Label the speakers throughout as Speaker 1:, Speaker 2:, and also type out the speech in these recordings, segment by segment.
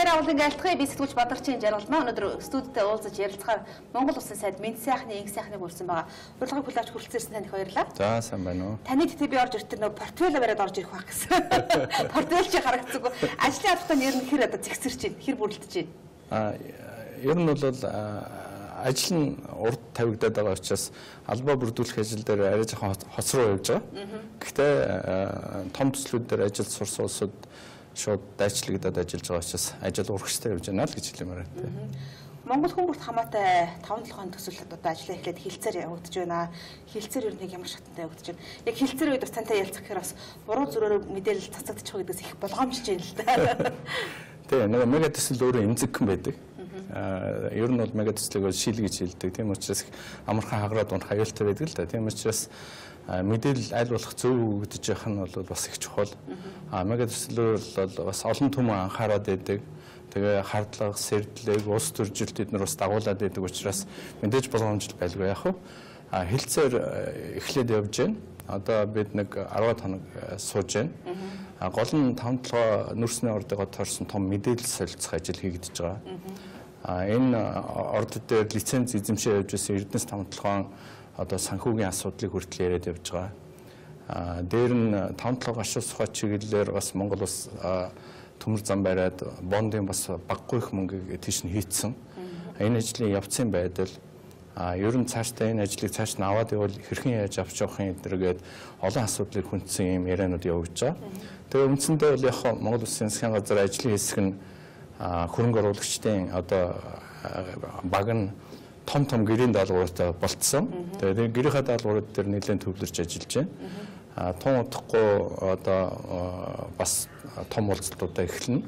Speaker 1: Баярлалаа уулын айлтгая би сэтгүүлч Бадарчин Жаргалмаа өнөөдөр студидтэй уулзаж ярилцахаар Монгол Улсын сайд Мэд сайхны инх сайхныг урьсан байгаа. Урилгыг хүлээж авч хүрэлцээрсэн таних баярлалаа.
Speaker 2: За сайн байна уу?
Speaker 1: Таны тэтгэл би орж ирэхдээ нөгөө портфолио бариад орж ирэх байх гэсэн. Портфолио чи харагдсаггүй. Ажлын албатай нь ер нь хэр одоо зэгсэрч байна? Хэр бүрэлдэж байна?
Speaker 2: Ер нь бол ажил нь урд тавигдаад байгаа учраас албаа бүрдүүлэх ажил дээр арай жоохон хоцроо явж байгаа. Гэхдээ том төслүүд дээр ажил сурсан улсууд шууд дайчлагдаад ажиллаж байгаа учраас ажил урагштай явж байна л гэж хэлмээр байна.
Speaker 1: Монгол хүн бүрт хамаатай 5-7 хоногийн төсөл одоо ажлаа эхлээд хилцээр явагдаж байна. Хилцээр ер нь ямар шатантай явагдаж байна. Яг хилцээр үед бас тантай ярилцах гэхээр бас буруу зүрээр мэдээлэл цацагдчих гэдгээс их болгоомжж байна л да.
Speaker 2: Тэгээ нэг мега төсөл өөрөө эмзэгхэн байдаг. Ер нь бол мега төслийг шил гэж хэлдэг. Тийм учраас амархан хагараад унах аюултай байдаг л да. Тийм учраас мэдээлэл аль болох зөв өгдөж явах нь бол бас их чухал. Мега төслөөр бол бас олон түмэн анхаарал байдаг. Тэгээ хардлага, сэрдлэг, улс төржилт эднэр бас дагуулад байдаг учраас мэдээж боломжтой байлгүй яах вэ? Хилцээр эхлээд явж байна. Одоо бид нэг 10 хоног сууж байна. Гол нь 5-7 нүрсний ордогоо таарсан том мэдээлэл солилцох ажил хийгдэж байгаа. Энэ орд дээр лиценз эзэмшээ явж байсан Эрдэнэс 5-7 одоо санхүүгийн асуудлыг хүртэл яриад явж байгаа. Дээр нь 5-7 гашуус ухаа чиглэлээр бас Монгол улс төмөр зам бариад бондын бас баггүй их мөнгөийг тийш нь хийцэн. Энэ ажлын явцын байдал ер нь цаашдаа энэ ажлыг цааш нь аваад явал хэрхэн яаж авч явахын эднэргээд олон асуудлыг хүндсэн юм яриануд явж байгаа. Тэгээ үндсэндээ бол яг Монгол Улсын засгийн газар ажлын хэсэг нь хөрөнгө оруулагчдын одоо баг нь том гэрийн даалгавартай болцсон. Тэгээ гэрийнхаа даалгаврууд дээр нэлээд төвлөрч ажиллаж байна. Тун удахгүй одоо бас том уулзалтуудаа эхэлнэ.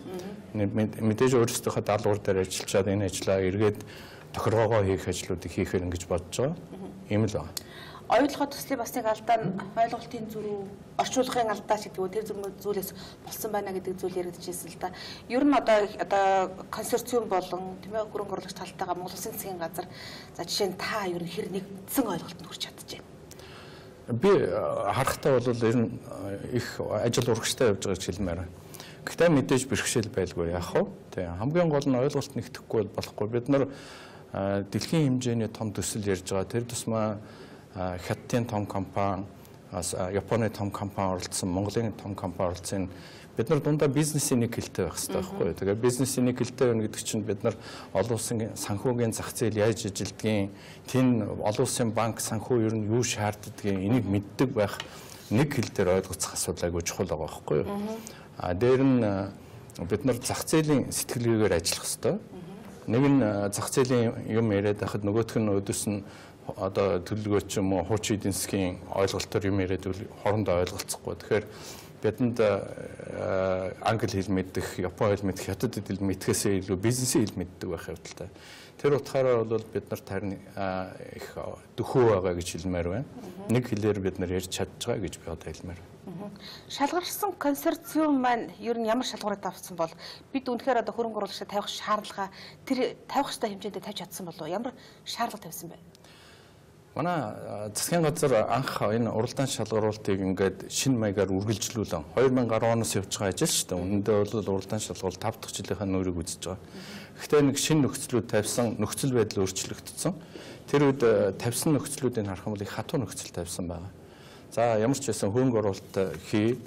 Speaker 2: Мэдээж өөрсдийнхөө даалгавар дээр ажиллаад энэ ажлаа эргээд тохиргоогоо хийх ажлуудыг хийхээр ингэж бодож байгаа. Ийм л байна.
Speaker 1: Ойлгоход төслийн бас нэг алдаа нь ойлголтын зөрүү, орчуулгын алдаа ч гэдэг үү тэр зүйлээс болсон байна гэдэг зүйл яригдчихсэн л да. Ер нь одоо консорциум болон тийм ээ хөрөнгө оруулагч талтайгаа Монгол Улсын засгийн газар за жишээ нь та ер нь хэр нэгдсэн ойлголтод хүрч чадчихжээ.
Speaker 2: Би харахтаа бол ер нь их ажил урагштай явж байгаа гэж хэлмээр байна. Гэхдээ мэдээж бэрхшээл байлгүй яах вэ? Тэгээ хамгийн гол нь ойлголт нэгтгэхгүй болохгүй. Бид нар дэлхийн хэмжээний том төсөл ярьж байгаа. Тэр тусмаа Хятадын том компани, Японы том компани оролцсон, Монголын том компани оролцсон. Бид нар дундаа бизнесийн нэг хэлтэй байх хэрэгтэй байхгүй. Тэгээ бизнесийн нэг хэлтэй байна гэдэг чинь бид нар олон улсын санхүүгийн зах зээл яаж ажилдгийг, тэн олон улсын банк санхүү ер нь юу шаарддгийг энийг мэддэг байх нэг хэл дээр ойлгоцох асуудал айгүй чухал байгаа байхгүй. Дээр нь бид нар зах зээлийн сэтгэлгээгээр ажиллах хэрэгтэй. Нэг нь зах зээлийн юм яриад байхад нөгөөх нь өдөөс нь одоо төлөвлөгөөч юм уу хуучин эдийн засгийн ойлголтоор юм яриад хоорондоо ойлголцохгүй. Тэгэхээр бидэнд англи хэл мэдэх, япон хэл мэдэх, хятад хэл мэдхээсээ илүү бизнесийн хэл мэддэг байх явдалтай. Тэр утгаараа бол бид нарт харин их дөхөө байгаа гэж хэлмээр байна. Нэг хэлээр бид нар ярьж чадж байгаа гэж би одоо хэлмээр байна.
Speaker 1: Шалгарсан консорциум маань ер нь ямар шалгуурыг авсан бол бид үнэхээр одоо хөрөнгө оруулагчид тавих шаардлага тэр тавих ёстой хэмжээндээ тавьж чадсан болов уу? Ямар шаардлага тавьсан бэ?
Speaker 2: Манай засгийн газар анх энэ уралдаан шалгаруултыг ингээд шинэ маягаар үргэлжлүүлэн 2010 оноос явж байгаа ажил шүү дээ. Үнэндээ бол уралдаан шалгуул 5 дахь жилийнхаа нүүрийг үзэж байгаа. Гэхдээ нэг шинэ нөхцлүүд тавьсан, нөхцөл байдал өөрчлөгдсөн. Тэр үед тавьсан нөхцлүүдийг харах юм бол их хатуу нөхцөл тавьсан байна. За ямар ч байсан хөрөнгө оруулалт хий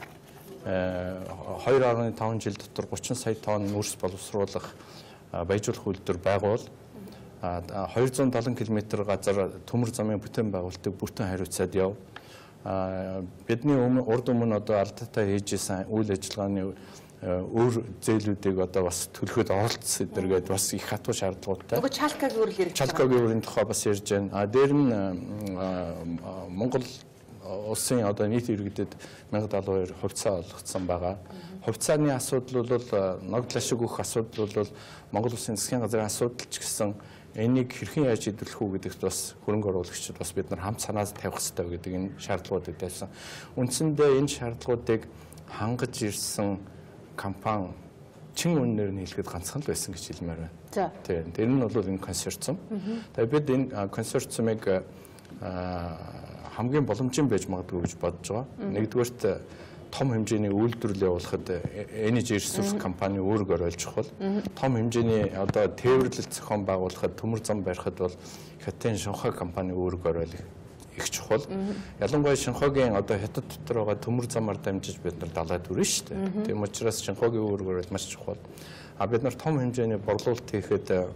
Speaker 2: 2.5 жил дотор 30 сая тонн нүрс боловсруулах баяжуулах үйлдвэр байгуул 270 км газар төмөр замын бүтээн байгуулалтыг бүртэн хариуцаад яв. Бидний урд өмнө одоо алдаатай хийжсэн үйл ажиллагааны өөр зээлүүдийг одоо бас төлөхөд оролцсон эдэргээд бас их хатуу шаардлагатай.
Speaker 1: Нөгөө Чалкагийн үйл ярьж байгаа.
Speaker 2: Чалкагийн үйл тухай бас ярьж байна. Дээр нь Монгол улсын одоо нийт иргэдэд 1072 хувьцаа олгогдсон байгаа. Хувьцааны асуудал бол ногдлоо шиг өгөх асуудал бол Монгол улсын засгийн газрын асуудал ч гэсэн энийг хэрхэн яаж шийдвэрлэх үү гэдэгт бас хөрөнгө оруулагчид бас бид нар хамт санаад тавих хэрэгтэй гэдэг энэ шаардлагуудыг тавьсан. Үндсэндээ энэ шаардлагуудыг хангаж ирсэн компани чин үнээр нь хэлэхэд ганцхан л байсан гэж хэлмээр байна.
Speaker 1: За.
Speaker 2: Тийм. Тэр нь бол энэ консорциум. Тэгээд бид энэ консорциумыг хамгийн боломжийн байж магадгүй гэж бодож байгаа. Нэгдүгээрт том хэмжээний үйлдвэрлэл явуулахад Energy Resource компани өөрөөр оруулж чухал. Том хэмжээний одоо тээвэрлэл зохион байгуулахад төмөр зам барихад бол Хятадын Шанхай компани өөрөөр оруулах их чухал. Ялангуяа Шанхайгийн одоо Хятад дотор байгаа төмөр замаар дамжиж бид нар далайд хүрнэ шүү дээ. Тийм учраас Шанхайгийн өөрөөр маш чухал. А бид нар том хэмжээний борлуулалт хийхэд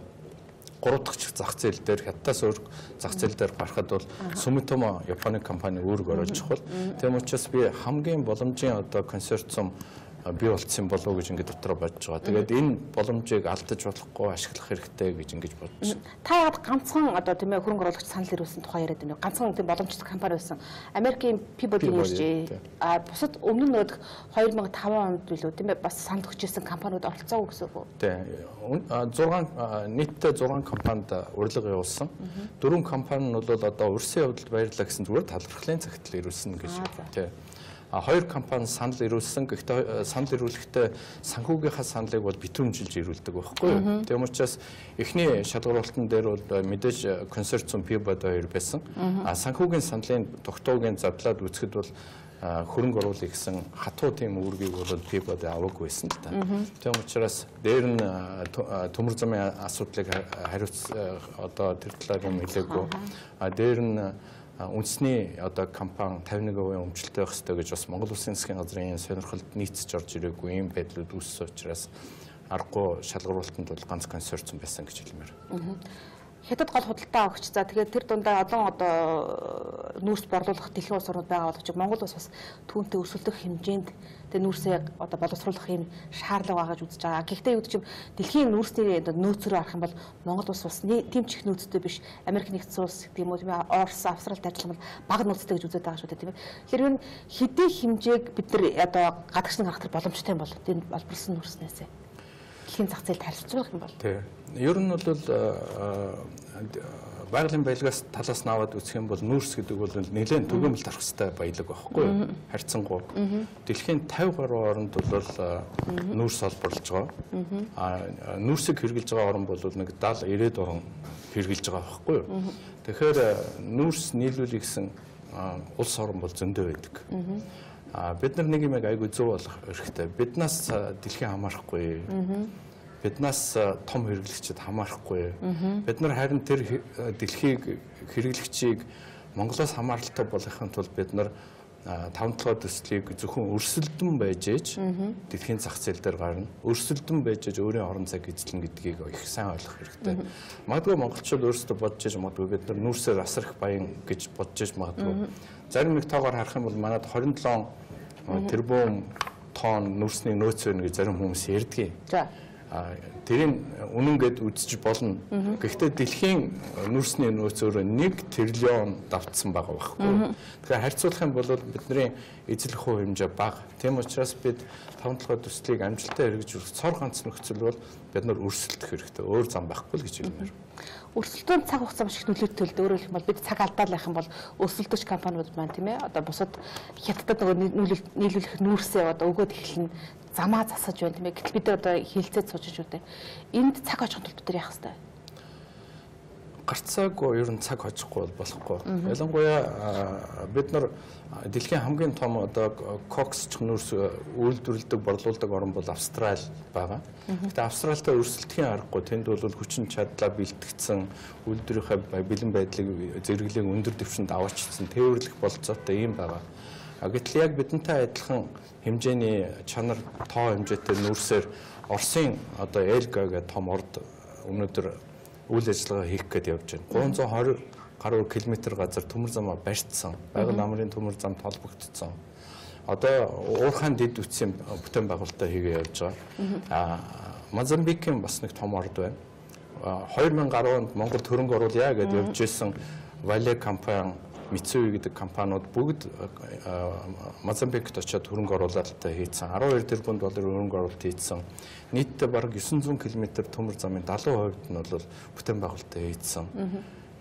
Speaker 2: 3 дахь зах зээл дээр Хятадаас өөр зах зээл дээр гарахад бол Sumitomo Японы компани өөрөөр оруулж чухал. Тийм учраас би хамгийн боломжийн одоо консорциум бий болцсон болов уу гэж ингэж дотроо бодож байгаа. Тэгээд энэ боломжийг алдаж болохгүй ашиглах хэрэгтэй гэж ингэж бодож байна.
Speaker 1: Та яагаад ганцхан одоо тийм ээ хөрөнгө оруулагч санал ирүүлсэн тухай яриад байна. Ганцхан тийм боломжтой компани байсан. Америкийн Peabody нэрж бусад өмнө нь 2005 онд билүү тийм ээ бас санд өгчээсэн компаниуд оролцоогүй гэсэн үг үү?
Speaker 2: Тийм. Нийтдээ 6 компанид урилга явуулсан. 4 компани нь бол одоо урьдчилан явдалд баярлаа гэсэн зүгээр талархлын цагтл ирүүлсэн гэж тийм. 2 компани санал ирүүлсэн. Гэхдээ санал ирүүлэхдээ санхүүгийнхаа саналыг бол битүүмжилж ирүүлдэг байхгүй юу? Тийм учраас эхний шалгаруулалтын дээр бол мэдээж консорциум Peabody 2 байсан. Санхүүгийн саналын тогтоогийн задлаад үзэхэд бол хөрөнгө оруулах гэсэн хатуу тийм үүргийг бол Peabody аваагүй байсан л та. Тийм учраас дээр нь төмөр замын асуудлыг хариуц одоо тэр талаар юм хэлээгүй. Дээр нь үндэсний одоо компани 51% өмчлөлтэй байх ёстой гэж бас Монгол Улсын засгийн газрын сонирхолд нийцж орж ирээгүй ийм байдлууд үүссэн учраас аргагүй шалгаруулалтанд бол ганц консорциум байсан гэж хэлмээр.
Speaker 1: Хятад гол худалдаа авагч за тэгээд тэр дундаа одоо нүүрс борлуулах дэлхийн улс орнууд байгаа боловч Монгол улс бас түүнтэй өрсөлдөх хэмжээнд тэгээд нүүрсээ одоо боловсруулах юм шаардлага байгаа гэж үзэж байгаа. Гэхдээ юу гэвэл дэлхийн нүүрсний нөөцөөр харах юм бол Монгол улс бас тийм ч их нөөцтэй биш. Америк нэгдсэн улс гэдэг юм уу тийм ээ Орос, Австралид ажиллах бол бага нөөцтэй гэж үзээд байгаа шүү дээ тийм ээ. Тэгэхээр энэ хэдийн хэмжээг бид нар одоо гадагш гаргах боломжтой юм бол энэ олборлсон нүүрснээсээ дэлхийн зах зээлд харилцуулах юм бол.
Speaker 2: Тийм. Ер нь бол байгалийн баялагаас талаас нь аваад үзэх юм бол нүүрс гэдэг бол нэлээд төгөөмөл тарах хэвээр баялаг байхгүй юу? Харьцангуй. Дэлхийн 50 гаруй оронд бол нүүрс олборлож байгаа. Нүүрсийг хэрэгжилж байгаа орн бол нэг 70-90 орн хэрэгжилж байгаа байхгүй юу? Тэгэхээр нүүрс нийлүүлэх гэсэн улс орн бол зөндөө байдаг. Бид нар нэг юм айгүй зөв болох хэрэгтэй. Биднээс дэлхийн хамаарахгүй. Биднээс том хэрэглэгчид хамаарахгүй. Бид нар харин тэр дэлхийг хэрэглэгчийг Монголоос хамааралтай болгохын тулд бид нар 5-7 төслийг зөвхөн өрсөлдөн байж ээж дэлхийн зах зээл дээр гарна. Өрсөлдөн байж ээж өөрийн орон зайг эзлэн гэдгийг их сайн ойлгох хэрэгтэй. Магадгүй монголчууд өөрсдөө бодож иж магадгүй бид нар нүүрсээр асар их баян гэж бодож иж магадгүй. Зарим нэг тоогоор харах юм бол манайд 27 тэрбум тонн нүүрсний нөөц байна гэж зарим хүмүүс ярьдгийг. За тэрийн үнэн гэд үзэж болно. Гэхдээ дэлхийн нүүрсний нөөц өөрөө 1 тэрлион давтсан байгаа байхгүй. Тэгэхээр харьцуулах юм бол бидний эзлэх хувь хэмжээ бага. Тийм учраас бид 5-7 төслийг амжилттай хэрэгжүүлэх цор ганц нөхцөл бол бид нар өрсөлдөх хэрэгтэй. Өөр зам байхгүй л гэж хэлмээр.
Speaker 1: Өрсөлдөөнд цаг хугацаа маш их нөлөөтэй төлдөг. Өөрөөр хэлбэл бид цаг алдаад байх юм бол өрсөлдөж компаниуд маань тийм ээ одоо бусад хятадд нөгөө нийлүүлэх нүүрсээ одоо өгөөд эхэлнэ. Замаа засаж байна тийм ээ. Гэтэл бид одоо хилцээд суужиж үдэ. Энд цаг очих тул бид нар яах вэ?
Speaker 2: Гарцаагүй ер нь цаг хожихгүй болохгүй. Ялангуяа бид нар дэлхийн хамгийн том одоо коксч нүүрс үйлдвэрлэдэг борлуулдаг орн бол Австрали байгаа. Гэхдээ Австралитай өрсөлдөхийн аргагүй тэнд бол хүчин чадлаа бэлтгэсэн үйлдвэрийнхээ бэлэн байдлыг зэрэглээг өндөр дэвшинд аваачсан тээвэрлэх болцоотой юм байгаа. Гэтэл яг бидэнтэй адилхан хэмжээний чанар тоо хэмжээтэй нүүрсээр Оросын одоо Элга гэх том орд өнөөдөр үйл ажиллагаа хийх гээд явж байна. 320 гаруй километр газар төмөр замаа барьцсан. Байгаль амрын төмөр зам толбогдсон. Одоо уурхайн дэд үтсийн бүтээн байгуулалтаа хийгээ явж байгаа. Мозамбикийн бас нэг том орд байна. 2000 гаруй онд Монгол хөрөнгө оруулъя гэж явж исэн Vale компани, Mitsui гэдэг компаниуд бүгд Мозамбикт очиод хөрөнгө оруулалтаа хийсэн. 12 тэрбум доллар хөрөнгө оруулалт хийсэн. Нийтдээ бараг 900 км төмөр замын 70% нь бол бүтээн байгуулалтаа хийсэн.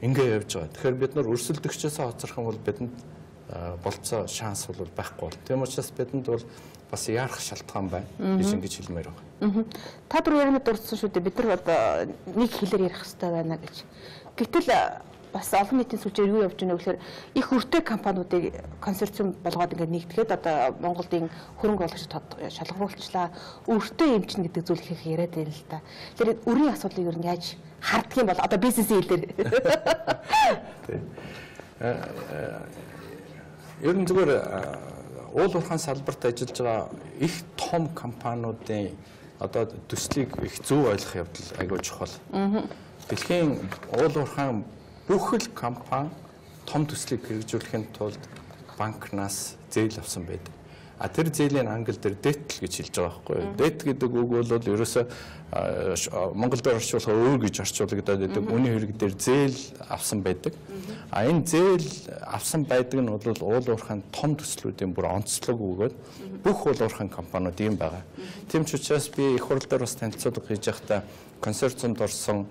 Speaker 2: Ингээ явж байгаа. Тэгэхээр бид нар өрсөлдөгчөөс хоцрох юм бол бидэнд болцоо шанс бол байхгүй бол. Тийм учраас бидэнд бол бас яарах шалтгаан байна гэж ингэж хэлмээр байгаа.
Speaker 1: Та бүр яг нэг дурдсан шүү дээ. Бид нар одоо нэг хэлээр ярих хэрэгтэй байна гэж. Гэтэл бас олон нийтийн сүлжээр юу явж байна вэ гэхээр их өртөө компаниудыг консорциум болгоод ингээд нэгтгэхэд одоо Монголын хөрөнгө оруулагчид шалгаруулчлаа. Өртөө эмчин гэдэг зүйл их яриад байна л да. Тэгэхээр өрийн асуудлыг ер нь яаж харддаг юм бол одоо бизнесийн хэл дээр.
Speaker 2: Ер нь зүгээр уул уурхайн салбарт ажиллаж байгаа их том компаниудын одоо төслийг их зөв ойлгох явдал айгүй чухал. Дэлхийн уул уурхайн бүх л компани том төслийг хэрэгжүүлэхийн тулд банкнаас зээл авсан байдаг. Тэр зээлийн англ дээр debt гэж хэлж байгаа байхгүй юу? Debt гэдэг үг бол ерөөсөө Монголд орчуулахаар өөр гэж орчуулагдаад байдаг. Үүний хэрэг дээр зээл авсан байдаг. Энэ зээл авсан байдаг нь бол уул уурхайн том төслүүдийн бүр онцлог өгөөд бүх уул уурхайн компаниуд ийм байгаа. Тийм ч учраас би их хурл дээр бас танилцуулга хийж байхдаа консорциумд орсон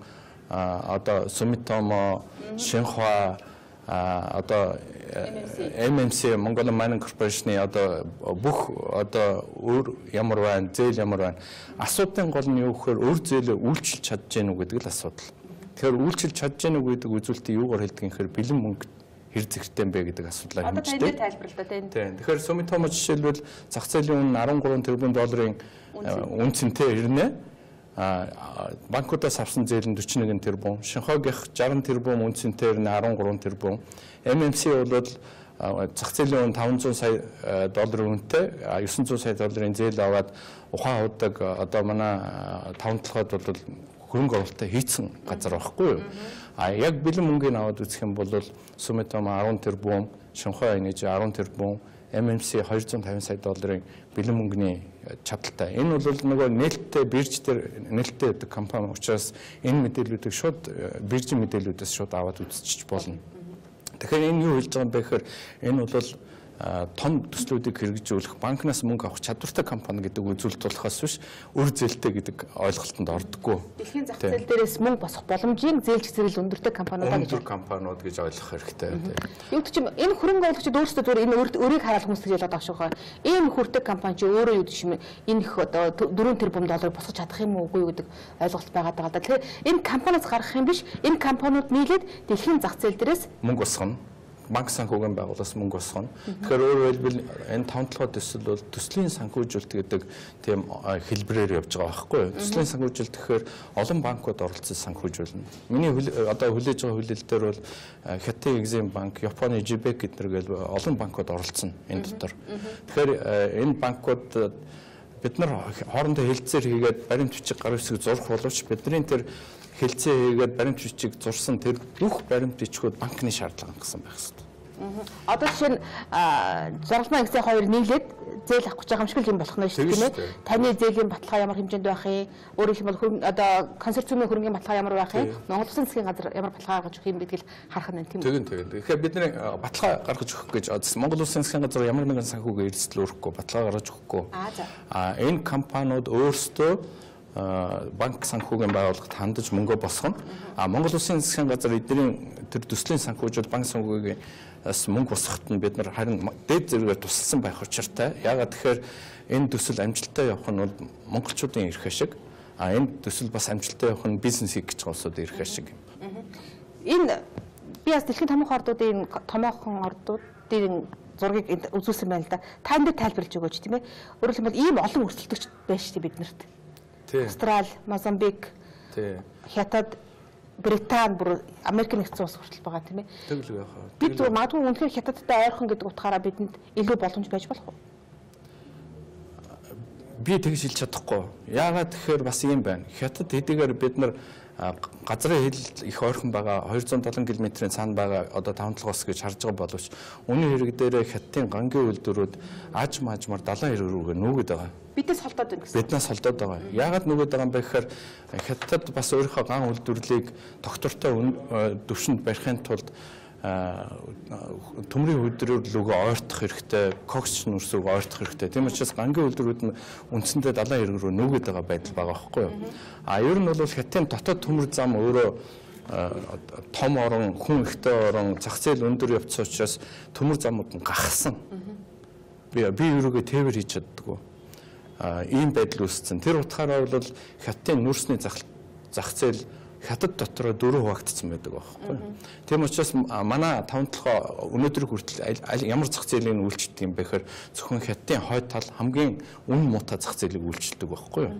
Speaker 2: одоо Sumitomo, Shinhua одоо MMC Mongolian Mining Corporation-ы одоо бүх одоо өөр ямар байна, зээл ямар байна. Асуудлын гол нь юу гэхээр өөр зээлээ үйлчилж чадж гэнэ үү гэдэг л асуудал. Тэгэхээр үйлчилж чадж гэнэ үү гэдэг үзүүлэлтийг юугаар хэлдэг юм хэрэг бэлэн мөнгө хэр зэрэгтэй юм бэ гэдэг асуудлаа хэмждэг.
Speaker 1: Одоо таны тайлбарлаа тийм.
Speaker 2: Тэгэхээр Sumitomo жишээлбэл зах зээлийн үнэ 13 тэрбум долларын үнцэнтэй ирнэ. Банкудаас авсан зээл нь 41 тэрбум, Шинхогийнх 60 тэрбум үнцэнтэй ирнэ 13 тэрбум. MMC бол зах зээлийн үн 500 сая долларын үнэтэй 900 сая долларын зээл аваад ухаан удаг одоо манай таван толгойд бол хөрөнгө оруулалтаа хийцэн газар байхгүй юу? Яг бэлэн мөнгөний аваад үзэх юм бол Sumitomo 10 тэрбум, Шинхой Energy 10 тэрбум, MMC 250 сая долларын бэлэн мөнгөний чадaltaй. Энэ бол нөгөө нээлттэй бирж дээр нээлттэй байдаг компани учраас энэ мэдээллүүдийг шууд биржийн мэдээллүүдээс шууд аваад үзчих болно. Тэгэхээр энэ юу хэлж байгаа юм бэ гэхээр энэ бол том төслүүдийг хэрэгжүүлэх банкнаас мөнгө авах чадвартай компани гэдэг үзүүлэлт болохоос биш үр зээлтэй гэдэг ойлголтод ордоггүй.
Speaker 1: Дэлхийн зах зээл дээрээс мөнгө босох боломжийн зээлч зэрэг өндөртэй
Speaker 2: компаниуд гэж ойлгох хэрэгтэй.
Speaker 1: Юу ч юм энэ хөрөнгө оруулагчид өөрсдөө зүгээр энэ өрийг хараал хүмүүс гэж ялаад байгаа шүү. Ийм хүрдэг компани чи өөрөө юу гэж юм энэ их одоо 4 тэрбум доллар босгож чадах юм уугүй гэдэг ойлголт байгаад байгаа. Тэгэхээр энэ компаниас гарах юм биш энэ компаниуд нийлээд дэлхийн зах зээл дээрээс
Speaker 2: мөнгө босгоно. Банк санхүүгийн байгууллаас мөнгө босгоно. Тэгэхээр өөрөөр хэлбэл энэ 5 толгой төсөл бол төслийн санхүүжилт гэдэг тийм хэлбэрээр явж байгаа байхгүй юу? Төслийн санхүүжилт гэхээр олон банкуд оролцож санхүүжүүлнэ. Миний одоо хүлээж байгаа хүлээлтээр бол Хятадын Exim банк, Японы JBEC гэднэр олон банкуд оролцсон энэ дотор. Тэгэхээр энэ банкуд бид нар хоорондоо хэлцээр хийгээд баримт бичиг гар үсэг зурх боловч бидний тэр хэлцээ хийгээд баримт бичиг зурсан тэр бүх баримт бичгүүд банкны шаардлага гэсэн байх хэрэгтэй.
Speaker 1: Одоо жишээ нь зургалтын ангисын хоёр нийлээд зээл авах гэж байгаа юм шиг л юм болох нь шүү дээ тийм ээ. Таны зээлийн баталгаа ямар хэмжээнд байх юм? Өөрөөр хэлбэл одоо консорциумын хөрөнгөний баталгаа ямар байх юм? Монгол Улсын засгийн газар ямар баталгаа гаргаж өгөх юм гэдгийг харах нь тийм үү?
Speaker 2: Тэгин. Тэгэхээр бидний баталгаа гаргаж өгөх гэж Монгол Улсын засгийн газар ямар нэгэн санхүүгийн эрсдэл өрөхгүй, баталгаа гаргаж өгөхгүй. Энэ компаниуд өөрсдөө банк санхүүгийн байгууллагад хандаж мөнгө босгоно. Монгол Улсын засгийн газар эдний тэр төслийн санхүүжүүд банк санхүүгийн мөнгө босгоход нь бид нар харин дээд зэрэгээр тусалсан байх учиртай. Яагаад тэгэхээр энэ төсөл амжилттай явах нь бол монголчуудын эрх ашиг. Энэ төсөл бас амжилттай явах нь бизнес хийх гэж байгаа улсуудын эрх ашиг юм.
Speaker 1: Энэ би бас дэлхийн томоохон ордуудын томоохон ордуудын зургийг үзүүлсэн байна л да. Та энэ тайлбарлаж өгөөч тийм ээ. Өөрөөр хэлбэл ийм олон өрсөлдөгч байна шүү дээ биднэрт. Австрали, Мозамбик, Хятад, Британи бүр Америк нэгдсэн улс хүртэл байгаа тийм ээ.
Speaker 2: Тэглэг яах вэ?
Speaker 1: Бид зөв магадгүй үнэхээр Хятадтай ойрхон гэдэг утгаараа бидэнд илүү боломж байж болох уу?
Speaker 2: Би тэгж хэлж чадахгүй. Яагаад тэгэхээр бас юм байна. Хятад хэдийгээр бид нар газрын хил их ойрхон байгаа 270 км-ийн цаана байгаа одоо 5 толгоос гэж харж байгаа боловч үүний хэрэг дээр Хятадын гангийн үйлдвэрүүд аж маажмаар 70 рүүгээ нүүгээд байгаа.
Speaker 1: Биднээс холдоод байна гэсэн.
Speaker 2: Биднээс холдоод байгаа. Яагаад нүгэд байгаа юм бэ гэхээр Хятад бас өөрийнхөө ган үйлдвэрлэлийг доктортой төвшөнд барихын тулд төмрийн үйлдвэрлэлөө ойртох хэрэгтэй, кокс нүрсөг ойртох хэрэгтэй. Тийм учраас гангийн үйлдвэрүүд нь үндсэндээ 70 рүү нүгэд байгаа байдал байгаа байхгүй юу? Ер нь бол Хятадын дотоод төмөр зам өөрөө том орон, хүн ихтэй орон, зах зээл өндөр явцсан учраас төмөр замууд нь гахсан. Би өөрийгөө тээвэр хийж чаддаггүй. Ийм байдал үүссэн. Тэр утгаараа бол Хятадын нүрсний зах зээл хятад дотроо 4 хуваагдсан байдаг байхгүй. Тийм учраас манай 5-7 өнөөдрийг хүртэл ямар зах зээлийн үйлчлдэг юм бэ гэхээр зөвхөн хятадын хойд тал хамгийн үн муутай зах зээлийг үйлчлдэг байхгүй.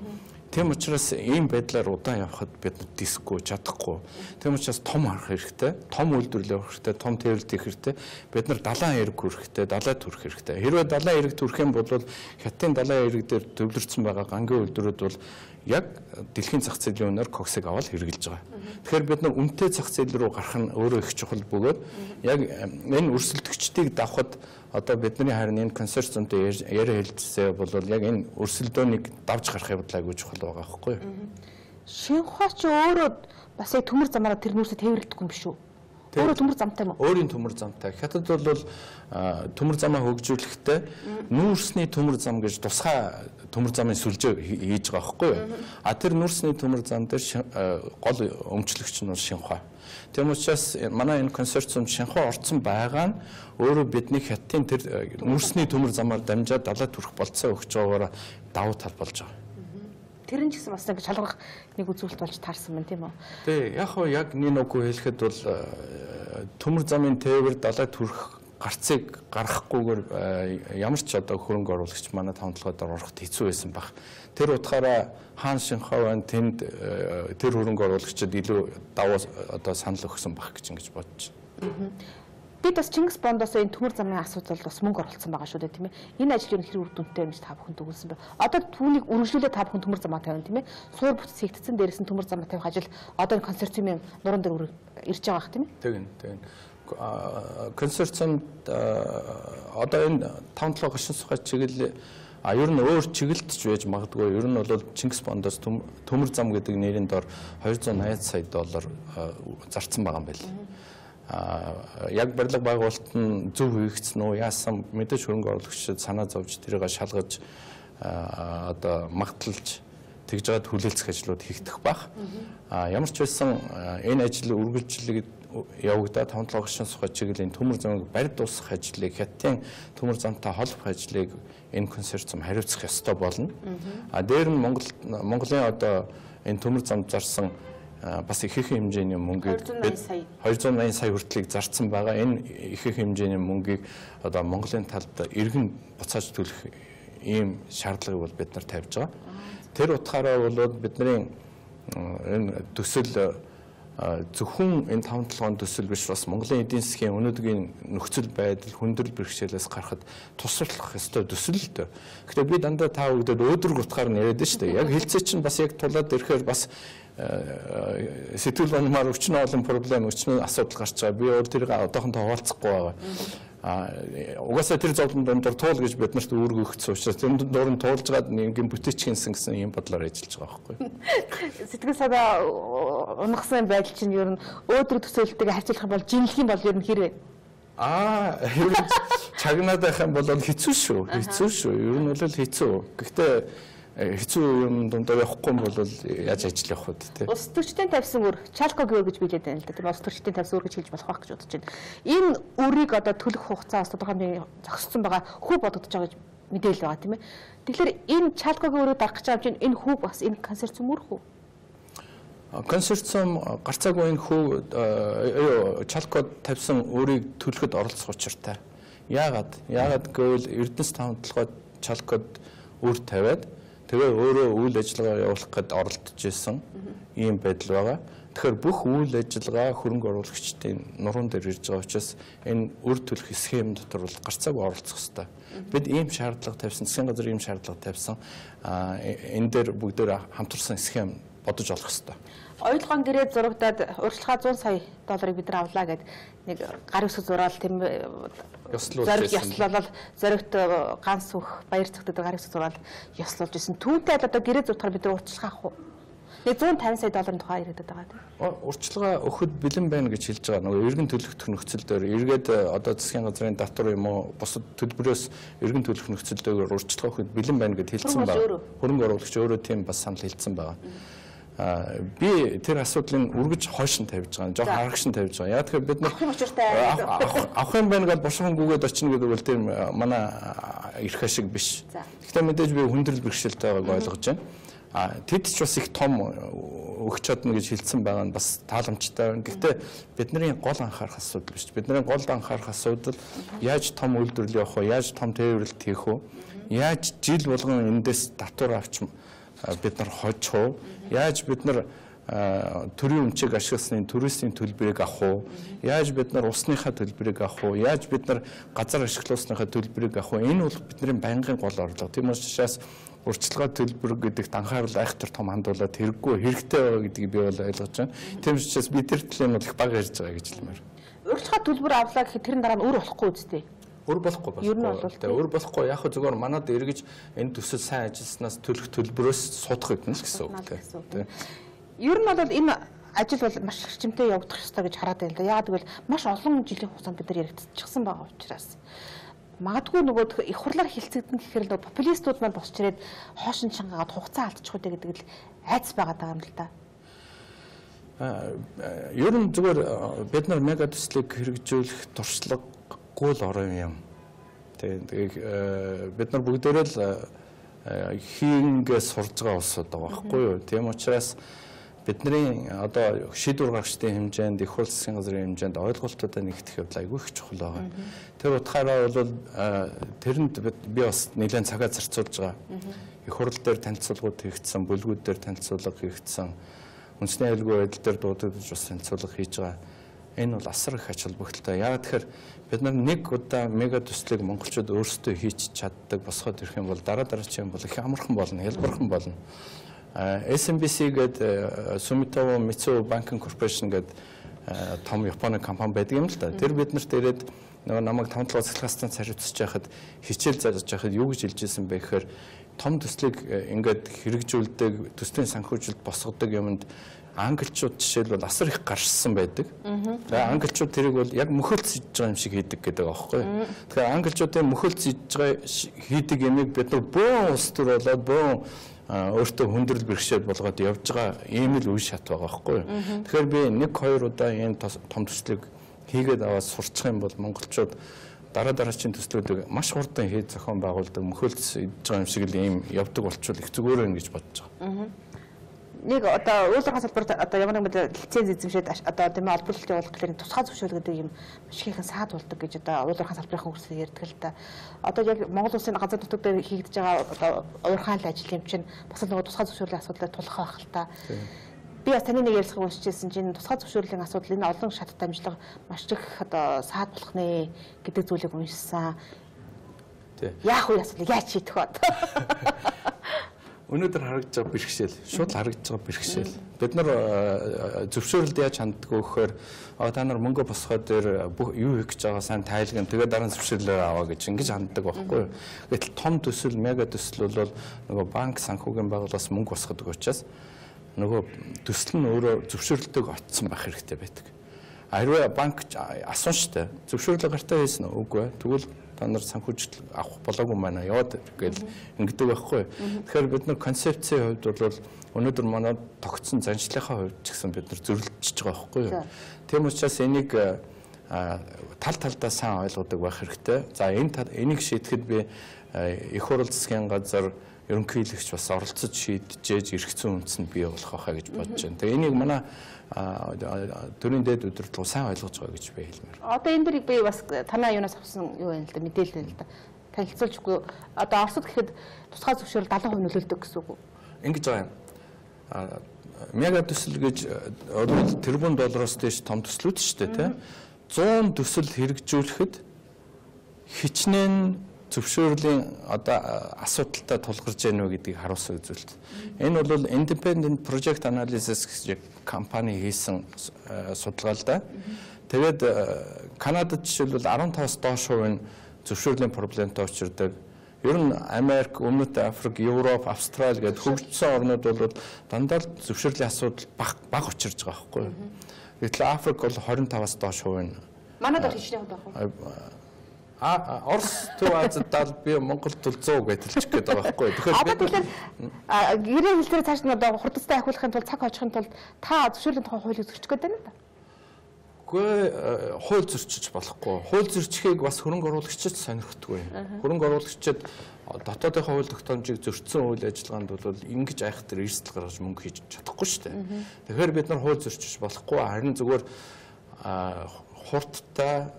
Speaker 2: Тийм учраас ийм байдлаар удаан явхад бид дисгүй чадахгүй. Тийм учраас том харах хэрэгтэй, том үйлдвэрлэл явах хэрэгтэй, том тээвэрлэлт хийх хэрэгтэй. Бид нар далайн эрэг хүрэх хэрэгтэй, далайд хүрэх хэрэгтэй. Хэрвээ далайн эрэгт хүрэх юм бол хятадын далайн эрэг дээр төвлөрсөн байгаа гангийн үйлдвэрүүд бол яг дэлхийн зах зээлийн үнээр коксыг аваад хэрэгжилж байгаа. Тэгэхээр бид нар үнэтэй зах зээл рүү гарах нь өөрөө их чухал бөгөөд яг энэ өрсөлдөгчдийг давхад одоо бидний харин энэ консорциумтай яриа хэлжсээ бол яг энэ өрсөлдөөнийг давж гарах явдал айгүй чухал байгаа байхгүй юу?
Speaker 1: Шинхua ч өөрөө бас яг төмөр замаараа тэр нүүрсээ тээвэрлэхгүй юм биш үү? Өөрөө төмөр замтай юм уу?
Speaker 2: Өөрийн төмөр замтай. Хятад бол төмөр замаа хөгжүүлэхдээ нүүрсний төмөр зам гэж тусгай төмөр замын сүлжээ хийж байгаа байхгүй юу? А тэр нүүрсний төмөр зам дээр гол өмчлөгч нь бол Шинхua. Тийм учраас манай энэ консорциум Шинхua орцсон байгаа нь өөрөө бидний хятадын тэр нүүрсний төмөр замаар дамжаад далайд хүрэх болцоо өгч байгаагаар давуу тал болж байгаа.
Speaker 1: Тэр нь ч гэсэн бас ингэ шалгах нэг үзүүлэлт болж таарсан байна тийм үү?
Speaker 2: Тий, яг нэг үгүй хэлэхэд бол төмөр замын тээвэр далайд хүрэх гарцыг гаргахгүйгээр ямар ч одоо хөрөнгө оруулагч манай 5-7 дээр ороход хэцүү байсан баг. Тэр утгаараа хаан Шинхua тэнд тэр хөрөнгө оруулагчид илүү давуу одоо санал өгсөн баг гэж ингэж бодож байна.
Speaker 1: Бид бас Чингис Бондоос энэ төмөр замын асуудал бас мөнгө оруулсан байгаа шүү дээ тийм ээ. Энэ ажил юу хэр үр дүнтэй юм гэж та бүхэнд өгүүлсэн бэ? Одоо түүнийг үргэлжлүүлээд та бүхэн төмөр замаа тавина тийм ээ. Суур бүтц хийгдсэн дээрээс нь төмөр замаа тавих ажил одоо энэ консорциумын нуруунд дээр ирж байгаа бах тийм ээ.
Speaker 2: Тэгнь. Консорциумд одоо энэ 5-7 гашин сухай чиглэл ер нь өөр чиглэлтж байж магадгүй. Ер нь бол Чингис Бондоос төмөр зам гэдэг нэрийн дор 280 сая доллар зарцсан байгаа юм байна. Яг барилга байгуулалт нь зөв хийгдсэн үү яасан мэдээж хөрөнгө оруулагчид санаа зовж тэрийг шалгаж одоо магталж тэгж жаад хүлээлцэх ажлууд хийгдэх бах. Ямар ч байсан энэ ажил үргэлжлэлийг явагдаад 5-7 гашин сухай чиглэлийн төмөр замыг барь дуусгах ажлыг хятадын төмөр замтай холбох ажлыг энэ консорциум хариуцах ёстой болно. Дээр нь Монголын одоо энэ төмөр замд зарсан бас ихээхэн хэмжээний мөнгийг 280 сая хүртэлийг зарцсан байгаа. Энэ ихээхэн хэмжээний мөнгийг одоо Монголын талд иргэн буцааж төлөх ийм шаардлагыг бол бид нар тавьж байгаа. Тэр утгаараа бол бидний энэ төсөл зөвхөн энэ 5-7 төсөл биш бас Монголын эдийн засгийн өнөөдрийн нөхцөл байдал хүндрэл бэрхшээлээс гарахад тусалах ёстой төсөл л дээ. Гэхдээ би дандаа та бүгдээ өөдрөг утгаар нь яриад шүү дээ. Яг хэлцээ чинь бас яг тулаад ирэхээр бас сэтгэл банмаар өчнө олон проблем өчнө асуудал гарч байгаа. Би өөр тэрийг одоохондоо хуваалцахгүй байгаа. Угаасаа тэр зовлон дондор туул гэж бид нарт үүрэг өгсөн учраас тэр дурын туулж гад нэгэн бүтээч хийсэн гэсэн юм бодлоор ажиллаж байгаа байхгүй.
Speaker 1: Сэтгэл санаа унахсан байдал чинь ер нь өөдрөг төсөөлөлтөйг харьцуулах юм бол жинлэх юм бол ер нь хэрвээ
Speaker 2: ер нь чагнаад байх юм бол хэцүү шүү. Ер нь бол хэцүү. Гэхдээ хэцүү юм дундаа явахгүй бол яаж ажил явах вэ те.
Speaker 1: Улс төрчдийн тавьсан үр Чалкогийн үр гэж билээд байна л да. Тийм улс төрчдийн тавьсан үр гэж хэлж болох байх гэж бодож байна. Энэ үрийг одоо төлөх хугацаа бас тодорхой хэмжээний зогссон байгаа хүү бодогдож байгаа гэж мэдээлэл байгаа тийм ээ. Тэгэхээр энэ Чалкогийн үрийг дарах гэж байгаа чинь энэ хүү бас энэ консорциум үр хүү?
Speaker 2: Консорциум гарцаагүй энэ хүү Чалкод тавьсан үрийг төлөхөд оролцох учиртай. Яагаад гэвэл Эрдэнэс 5-7 Чалкод үр тавиад тэгээ өөрөө үйл ажиллагаа явуулах гээд оролдож исэн ийм байдал байгаа. Тэгэхээр бүх үйл ажиллагаа хөрөнгө оруулагчдын нуруунд дээр ирж байгаа учраас энэ үр төлөх схем дотор бол гарцаагүй оролцох хэрэгтэй. Бид ийм шаардлага тавьсан, засгийн газар ийм шаардлага тавьсан. Энэ дээр бүгдээр хамтарсан схем бодож олох хэрэгтэй.
Speaker 1: Ойлгоон гэрээ зурагдаад урьдчилгаа 100 сая долларыг бид нар авлаа гэд нэг гар үсэг зураал тийм ёслуулаад зоригт ганц сүх баяр цогтод гар үсэг зураал ёслуулж исэн. Түүнтэй одоо гэрээ зуртахаар бид нар урьдчилгаа авах уу? Нэг 150 сая долларын тухай яриад байгаа тийм.
Speaker 2: Урьдчилгаа өгөхөд бэлэн байна гэж хэлж байгаа. Нөгөө иргэн төлөвлөх нөхцөл дээр эргээд одоо засгийн газрын татвар юм уу бусад төлбөрөөс иргэн төлөвлөх нөхцөл дээр урьдчилгаа өгөхөд бэлэн байна гэж хэлсэн байна. Хөрөнгө оруулагч өөрөө тийм бас санал хэлсэн байна. Би тэр асуудлыг үргэж хойш нь тавьж байгаа. Жоо харагш нь тавьж байгаа. Яг тэгэхээр бид нар авах юм байна гэж бушхан гүгээд очино гэдэг бол тийм манай эрх ашиг биш. Гэхдээ мэдээж би хүндрэл бэрхшээлтэй байгааг ойлгож байна. Тэд ч бас их том өгч чадна гэж хэлсэн байгаа нь бас тааламжтай байна. Гэхдээ бидний гол анхаарах асуудал биш. Бидний гол анхаарах асуудал яаж том үйлдвэрлэл явах вэ? Яаж том тээвэрлэлт хийх вэ? Яаж жил болгон эндээс татвар авч бид нар хожих вэ? Яаж бид нар төрийн өмчийг ашигласны туристийн төлбөрийг авах уу? Яаж бид нар усныхаа төлбөрийг авах уу? Яаж бид нар газар ашиглуулсныхаа төлбөрийг авах уу? Энэ бол бидний байнгын гол орлого. Тийм учраас урьдчилгаа төлбөр гэдэгт анхаарал айхтар том хандуулаад хэрэггүй хэрэгтэй байгаа гэдгийг би бол ойлгож байна. Тийм учраас би тэр төлөв нь бол их бага ярьж байгаа гэж хэлмээр.
Speaker 1: Урьдчилгаа төлбөр авлаа гэхэд тэрэн дараа нь өөр болохгүй үстэй.
Speaker 2: Өөр болохгүй байна. Өөр болохгүй. Яг хөө зүгээр манад эргэж энэ төсөл сайн ажилласнаас төлөх төлбөрөөс судах гэдэг нь л гэсэн үг тийм.
Speaker 1: Ер нь бол энэ ажил бол маш хэрчимтэй явагдах ёстой гэж хараад байна л да. Яагаад гэвэл маш олон жилийн хугацаанд бид нар яригдчихсан байгаа учраас. Магадгүй нөгөө их хурлаар хилцэгдэн гэхээр нөгөө популистууд маань босч ирээд хоошин чангагаад хугацаа алдчих үү гэдэг л айц байгаа юм л да.
Speaker 2: Ер нь зүгээр бид нар мега төслийг хэрэгжүүлэх туршлагагүй л орон юм. Тэгээ бид нар бүгдээрээ л хийнгээ сурж байгаа улсууд байгаа байхгүй юу? Тийм учраас бидний одоо шийдвэр гаргачдын хэмжээнд их хурл засгийн газрын хэмжээнд ойлголтуудаа нэгтгэх явдал айгүй их чухал байгаа. Тэр утгаараа бол тэрэнд би бас нэлээд цагаа зарцуулж байгаа. Их хурл дээр танилцуулгууд хийгдсэн, бүлгүүд дээр танилцуулга хийгдсэн, үндэсний аюулгүй байдал дээр дуудагдж бас танилцуулга хийж байгаа. Энэ бол асар их ач холбогдолтой. Яагаад тэгэхээр бид нар нэг удаа мега төслийг монголчууд өөрсдөө хийж чаддаг босгоод ирэх юм бол дараагийн бол их амархан болно, хялбархан болно. SMBC гэдэг Sumitomo Mitsui Banking Corporation гэдэг том Японы компани байдаг юм л да. Тэр бид нарт ирээд нөгөө намайг 5 толгой цахилгаан станц хариуцж байхад хичээл зааж байхад юу гэж хэлж ирсэн бэ гэхээр том төслийг ингээд хэрэгжүүлдэг, төслийн санхүүжилт босгодог юмд англичууд жишээлбэл асар их гарчсан байдаг. Тэгээ англичууд тэрийг бол яг мөхөлц хийж байгаа юм шиг хийдэг гэдэг аахгүй. Тэгэхээр англичуудын мөхөлц хийж байгаа хийдэг юмыг бид нар бөөн улс төр болоод бөөн өөртөө хүндрэл бэрхшээл болгоод явж байгаа ийм л үе шат байгаа байхгүй юу. Тэгэхээр би 1-2 удаа энэ том төслийг хийгээд аваад сурчих юм бол монголчууд дараагийн төслүүдийг маш хурдан хийж зохион байгуулдаг, мөхөлц хийж байгаа юм шиг л ийм явдаг болчвол их зүгээр байна гэж бодож байгаа.
Speaker 1: Нэг одоо уулын салбарт одоо ямар нэгэн лиценз эзэмшээд одоо тийм олборлолт явуулах гэхээр тусгай зөвшөөрөл гэдэг юм маш ихэнх саад болдог гэж одоо уулын салбарын хөрсөөр ярьдаг л да. Одоо яг Монгол улсын газар нутаг дээр хийгдэж байгаа одоо уурхаан ажил юм чинь бас нөгөө тусгай зөвшөөрлийн асуудлаар тулах байх л та. Би бас таны нэг ярилцлагыг уншижсэн чинь тусгай зөвшөөрлийн асуудал энэ олон шат дамжлага маш их одоо саад болох нэ гэдэг зүйлийг уншсан. Яах вэ асуудал яаж шийдэх вэ?
Speaker 2: Өнөөдөр харагдж байгаа бэрхшээл, шууд харагдж байгаа бэрхшээл. Бид нар зөвшөөрөлд яаж ханддаг вэ гэхээр та нар мөнгө босгоод дээр юу хийх гэж байгаа сайн тайлгна. Тэгээд дараа нь зөвшөөрлөө аваа гэж ингэж ханддаг байхгүй юу. Гэтэл том төсөл, мега төсөл бол нөгөө банк санхүүгийн байгууллагаас мөнгө босгодог учраас нөгөө төсөл нь өөрөө зөвшөөрлөлтөг очсон байх хэрэгтэй байдаг. Хэрвээ банк асуун штэ зөвшөөрлөө гартаа хийсэн үгүй. Тэгвэл та нар санхүүжилт авах болоогүй байна. Яваад гэл ингэдэг байхгүй. Тэгэхээр бид нар концепцийн хувьд бол өнөөдөр манай тогтсон заншлахын хувьд ч гэсэн бид нар зөрчилдөж байгаа байхгүй юу. Тийм учраас энийг тал талдаа сайн ойлгодог байх хэрэгтэй. За энийг шийдэхэд би их хурл засгийн газар ерөнхийлөгч бас оролцож шийдэж эрх зүйн үндэсэнд бий болох байхаа гэж бодож байна. Тэгээ энийг манай төрийн дээд удирдлага сайн ойлгож байгаа гэж би хэлмээр. Одоо энэ дэрийг
Speaker 1: би бас танаа юунаас авсан юу байна л да мэдээлэл байна л да. Танилцуулжгүй. Одоо Оросд гэхэд тусгай зөвшөөрөл 70% нөлөөлдөг гэсэн үг үү?
Speaker 2: Ингэж байгаа юм. Мега төсөл гэж тэрбум доллароос дээш том төслүүд шүү дээ, тийм. 100 төсөл хэрэгжүүлэхэд хичнээн зөвшөөрлийн одоо асуудалтай тулгарч байна уу гэдгийг харуулсан үзүүлэлт. Энэ бол Independent Project Analysis гэж компани хийсэн судалгаа л да. Тэгээд Канадад жишээлбэл 15-аас доош хувийн зөвшөөрлийн проблемтай учирдаг. Ер нь Америк, Өмнөд Африк, Европ, Австрали гэдэг хөгжсөн орнууд бол дандаа зөвшөөрлийн асуудал бага учирж байгаа байхгүй юу. Гэтэл Африк бол 25-аас доош хувийн.
Speaker 1: Манайд бол хичнээн байх уу?
Speaker 2: Орос Төв Азид дал би Монголд бол 100 гэж хэлчих гээд байгаа байхгүй.
Speaker 1: Тэгэхээр гэрээ хэлээр цааш нь одоо хурдтай ахиулахын тулд цаг хожихын тулд та зөвшөөрлийн тухай хуулийг зөрчих гээд байна да.
Speaker 2: Гэхдээ хууль зөрчиж болохгүй. Хууль зөрчихийг бас хөрөнгө оруулагчид сонирхдаггүй. Хөрөнгө оруулагчид дотоодынхаа хууль тогтоомжийг зөрчсөн үйл ажиллагаанд бол ингэж айхтар эрсдэл гаргаж мөнгө хийж чадахгүй шүү дээ. Тэгэхээр бид нар хууль зөрчиж болохгүй. Харин зүгээр хурдтай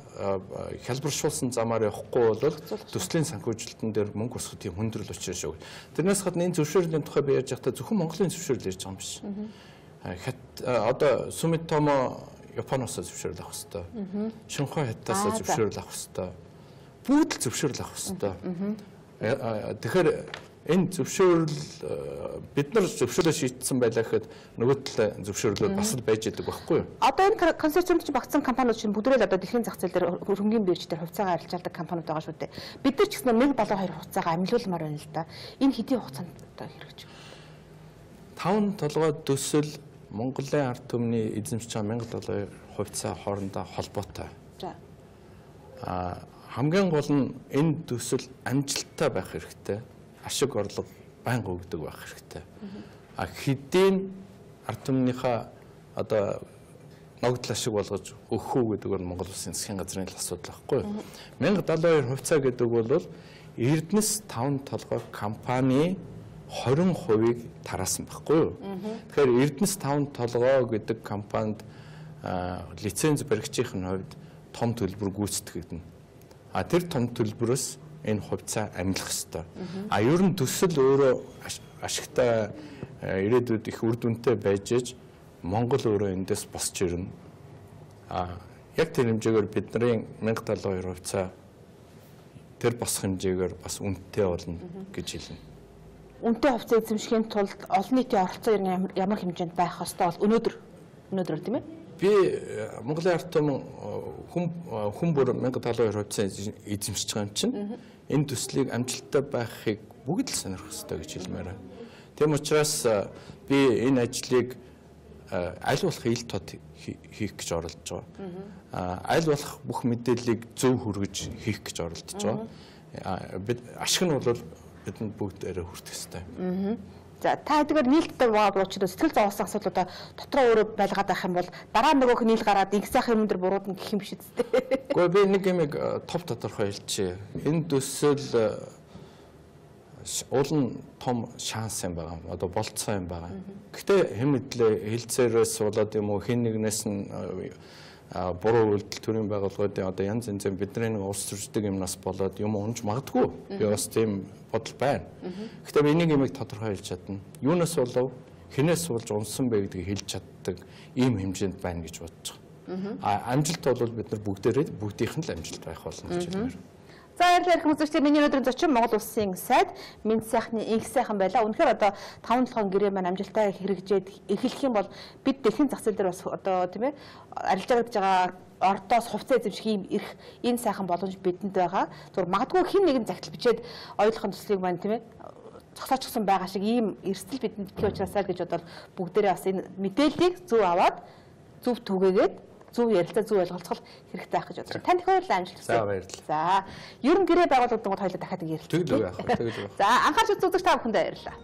Speaker 2: хялбаршуулсан замаар явахгүй бол төслийн санхүүжилтэн дээр мөнгө босгох тийм хүндрэл учраа шүү. Тэрнээс гадна энэ зөвшөөрлийн тухай би ярьж байхдаа зөвхөн Монголын зөвшөөрөл ярьж байгаа юм биш. Одоо Sumitomo Японоос зөвшөөрөл авах хэрэгтэй. Шанхай хятадаас зөвшөөрөл авах хэрэгтэй. Бүгд л зөвшөөрөл авах хэрэгтэй. Тэгэхээр энэ зөвшөөрөл бид нар зөвшөөрөл шийдсэн байлаа гэхэд нөгөө талаа зөвшөөрлүүд бас л байж идэг байхгүй юу?
Speaker 1: Одоо энэ консорциумд чинь багцсан компаниуд чинь бүгдээ л одоо дэлхийн зах зээл дээр хөрөнгөний биржээр хувьцаагаа арилжаадаг компаниуд байгаа шүү дээ. Бид нар ч гэсэн 172 хувьцаагаа амилуулмаар байна л да. Энэ хэдийн хугацаанд одоо хэрэгжих вэ?
Speaker 2: 5 толгой төсөл Монголын ард түмний эзэмшиж байгаа 1072 хувьцаа хоорондоо холбоотой.
Speaker 1: За.
Speaker 2: Хамгийн гол нь энэ төсөл амжилттай байх хэрэгтэй. Ашиг орлого байнга өгдөг байх хэрэгтэй. Хэдийн ард түмнийхээ одоо ногдол ашиг болгож өгөх үү гэдэг нь Монгол Улсын засгийн газрын асуудал байхгүй юу? 1072 хувьцаа гэдэг бол Эрдэнэс 5 толгой компани 20%-ийг тараасан байхгүй юу? Тэгэхээр Эрдэнэс 5 толгой гэдэг компанид лиценз баригчийн хувьд том төлбөр гүйцэтгэгдэнэ. Тэр том төлбөрөөс энэ хувьцаа амилах ёстой. Ер нь төсөл өөрөө ашигтай ирээдүйд их үр дүнтэй байж иж Монгол өөрөө эндээс босч ирнэ. Яг тэр хэмжээгээр бидний 1072 хувьцаа тэр босох хэмжээгээр бас үнэтэй болно гэж хэлнэ.
Speaker 1: Үнэтэй хувьцаа эзэмшихийн тулд олон нийтийн оролцоо ямар хэмжээнд байх ёстой бол өнөөдөр тийм ээ?
Speaker 2: Би Монголын ард түмэн хүн бүр 1072 хувьцаа эзэмшиж байгаа юм чинь энэ төслийг амжилттай байхыг бүгд л сонирхох ёстой гэж хэлмээр байна. Тийм учраас би энэ ажлыг аль болох ил тод хийх гэж оролдож байгаа. Аль болох бүх мэдээллийг зөв хүргэж хийх гэж оролдож байгаа. Бид ашиг нь бол бидэнд бүгдээрээ хүртэх ёстой.
Speaker 1: За та хэдийгээр нийлдэлтэй байгаа учраас сэтгэл зовоосон асуудлуудаа дотроо өөрөө байлгаад байх юм бол дараа нөгөөх нийл гараад их сайхан юм дээр буруудна гэх юм биш үстэй.
Speaker 2: Гэхдээ би нэг юм топ тодорхой хэлчихье. Энэ төсөл уул нь том шанс юм байгаа. Одоо болцсон юм байгаа. Гэхдээ хэм мэдлээ хэлцээрээс болоод юм уу хэн нэгнээс нь буруу үйлдэл төрийн байгууллагуудын одоо янз янзын бидний нэг улс төрчдөг юмнаас болоод юм унж магадгүй. Би бас тийм бодол байна. Гэхдээ би энийг юмыг тодорхой хэлж чадна. Юунаас болов хинээс болж унсан бэ гэдгийг хэлж чаддаг ийм хэмжээнд байна гэж бодож байгаа. Амжилт бол бид нар бүгдийнх нь л амжилт байх болно гэж хэлмээр.
Speaker 1: За ярилцлага хүмүүстээ миний өнөөдрийн зочин Монгол Улсын сайд Мэнд сайхны инх сайхан байлаа. Үнэхээр одоо 5 толгойн гэрээ маань амжилттай хэрэгжээд эхлэх юм бол бид дэлхийн зах зээл дээр бас одоо тийм ээ арилжаагдж байгаа ордоос хувьцаа эзэмших ийм эрх энэ сайхан боломж бидэнд байгаа. Зүгээр магадгүй хэн нэгэн загтал бичээд ойлгохын төслийг маань тийм ээ зогсоочсон байгаа шиг ийм эрсдэл бидэнд бий учраас гэж бодоод бүгдээрээ бас энэ мэдээллийг зөв аваад зөв түгээгээд зөв ярилцаа зөв ойлголцол хэрэгтэй байх гэж бодож байна. Танд их баярлалаа амжилт хүсье.
Speaker 2: За баярлалаа.
Speaker 1: За, ерөн гэрээ байгуулагдсан гол хоёлоо дахиад ингэ ярилцъя.
Speaker 2: Тэгэл үү яах вэ? Тэгэл үү.
Speaker 1: За, анхаарч үзэгч та бүхэндээ баярлалаа.